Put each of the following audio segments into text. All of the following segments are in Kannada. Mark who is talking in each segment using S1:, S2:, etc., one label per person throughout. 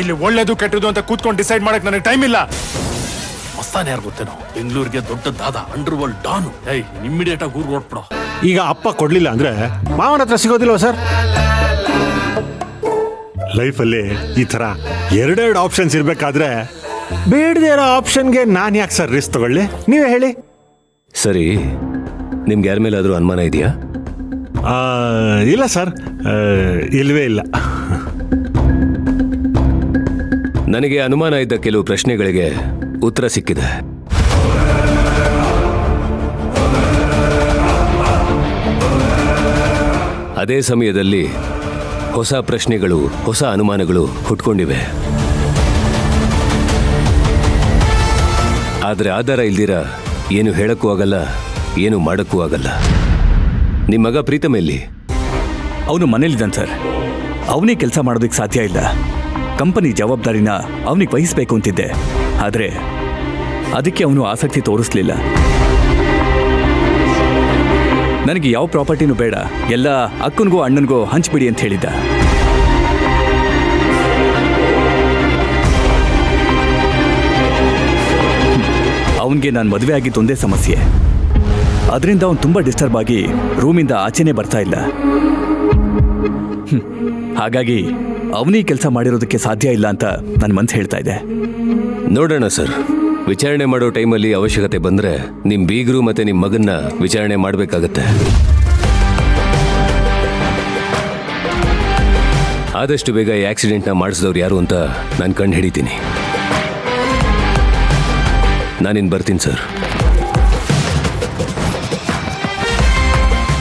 S1: ಇಲ್ಲಿ ಒಳ್ಳೇದು ಕೆಟ್ಟದು ಅಂತ ಕೂತ್ಕೊಂಡು ಡಿಸೈಡ್ ಮಾಡಕ್ ನನಗೆ ಟೈಮ್ ಇಲ್ಲ.
S2: ಮಸ್ತಾನೆ ಯಾರು ಗೊತ್ತೇನೋ, ಬೆಂಗಳೂರಿಗೆ ದೊಡ್ಡ ದಾದ, ಅಂಡರ್ ವರ್ಲ್ಡ್ ಡಾನು. ಇಮ್ಮಿಡಿಯೇಟ್ ಆಗಿ ಊರು ಹೊರಟ್ಬಿಡೋ.
S3: ಈಗ ಅಪ್ಪ ಕೊಡ್ಲಿಲ್ಲ ಅಂದ್ರೆ ಮಾವನ ಹತ್ರ ಸಿಗೋದಿಲ್ವ ಸರ್? ಲೈಫಲ್ಲಿ ಈ ಥರ ಎರಡೆರಡು ಆಪ್ಷನ್ಸ್ ಇರಬೇಕಾದ್ರೆ ಬೇಡದೇ ಇರೋ ಆಪ್ಷನ್ಗೆ ನಾನು ಯಾಕೆ ಸರ್ ರಿಸ್ಕ್ ತಗೊಳ್ಳಿ? ನೀವೇ ಹೇಳಿ.
S4: ಸರಿ, ನಿಮ್ಗೆ ಯಾರ ಮೇಲಾದರೂ ಅನುಮಾನ ಇದೆಯಾ?
S3: ಇಲ್ಲ ಸರ್, ಇಲ್ವೇ ಇಲ್ಲ.
S4: ನನಗೆ ಅನುಮಾನ ಇದ್ದ ಕೆಲವು ಪ್ರಶ್ನೆಗಳಿಗೆ ಉತ್ತರ ಸಿಕ್ಕಿದೆ. ಅದೇ ಸಮಯದಲ್ಲಿ ಹೊಸ ಪ್ರಶ್ನೆಗಳು, ಹೊಸ ಅನುಮಾನಗಳು ಹುಟ್ಕೊಂಡಿವೆ. ಆದರೆ ಆಧಾರ ಇಲ್ದಿರ ಏನು ಹೇಳಕ್ಕೂ ಆಗಲ್ಲ, ಏನು ಮಾಡಕ್ಕೂ ಆಗಲ್ಲ. ನಿಮ್ಮ ಮಗ ಪ್ರೀತಮ್ ಎಲ್ಲಿ?
S5: ಅವನು ಮನೇಲಿದ್ದಾನೆ ಸರ್. ಅವನಿಗೆ ಕೆಲಸ ಮಾಡೋದಕ್ಕೆ ಸಾಧ್ಯ ಇಲ್ಲ. ಕಂಪನಿ ಜವಾಬ್ದಾರಿನ ಅವನಿಗೆ ವಹಿಸಬೇಕು ಅಂತಿದ್ದೆ, ಆದರೆ ಅದಕ್ಕೆ ಅವನು ಆಸಕ್ತಿ ತೋರಿಸ್ಲಿಲ್ಲ. ನನಗೆ ಯಾವ ಪ್ರಾಪರ್ಟಿನೂ ಬೇಡ, ಎಲ್ಲ ಅಕ್ಕನಿಗೂ ಅಣ್ಣನಿಗೂ ಹಂಚ್ಬಿಡಿ ಅಂತ ಹೇಳಿದ್ದ. ಅವನಿಗೆ ನಾನು ಮದುವೆ ಆಗಿದ್ದು ಒಂದೇ ಸಮಸ್ಯೆ. ಅದರಿಂದ ಅವನು ತುಂಬ ಡಿಸ್ಟರ್ಬ್ ಆಗಿ ರೂಮಿಂದ ಆಚೆನೇ ಬರ್ತಾ ಇಲ್ಲ. ಹಾಗಾಗಿ ಅವನಿಗೆ ಕೆಲಸ ಮಾಡಿರೋದಕ್ಕೆ ಸಾಧ್ಯ ಇಲ್ಲ ಅಂತ ನನ್ನ ಮನಸ್ಸು ಹೇಳ್ತಾ ಇದೆ.
S4: ನೋಡೋಣ ಸರ್, ವಿಚಾರಣೆ ಮಾಡೋ ಟೈಮಲ್ಲಿ ಅವಶ್ಯಕತೆ ಬಂದರೆ ನಿಮ್ಮ ಬೀಗರು ಮತ್ತು ನಿಮ್ಮ ಮಗನ್ನ ವಿಚಾರಣೆ ಮಾಡಬೇಕಾಗತ್ತೆ. ಆದಷ್ಟು ಬೇಗ ಈ ಆಕ್ಸಿಡೆಂಟ್ನ ಮಾಡಿಸಿದವ್ರು ಯಾರು ಅಂತ ನಾನು ಕಂಡು ಹಿಡಿತೀನಿ. ನಾನಿನ್ನು ಬರ್ತೀನಿ ಸರ್.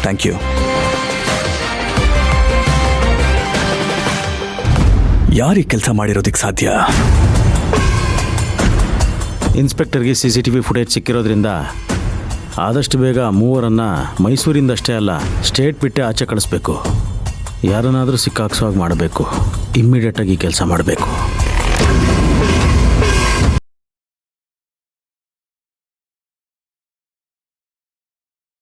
S5: Thank you. ಯಾರಿಗೆ ಕೆಲಸ ಮಾಡಿರೋದಕ್ಕೆ ಸಾಧ್ಯ?
S6: ಇನ್ಸ್ಪೆಕ್ಟರ್ಗೆ CCTV ಫುಟೇಜ್ ಸಿಕ್ಕಿರೋದ್ರಿಂದ ಆದಷ್ಟು ಬೇಗ ಮೂವರನ್ನು ಮೈಸೂರಿಂದಷ್ಟೇ ಅಲ್ಲ, ಸ್ಟೇಟ್ ಬಿಟ್ಟೆ ಆಚೆ ಕಳಿಸ್ಬೇಕು. ಯಾರನ್ನಾದರೂ ಸಿಕ್ಕಾಕ್ಸೋ ಹಾಗೆ ಮಾಡಬೇಕು. ಇಮ್ಮಿಡಿಯೇಟಾಗಿ ಕೆಲಸ ಮಾಡಬೇಕು.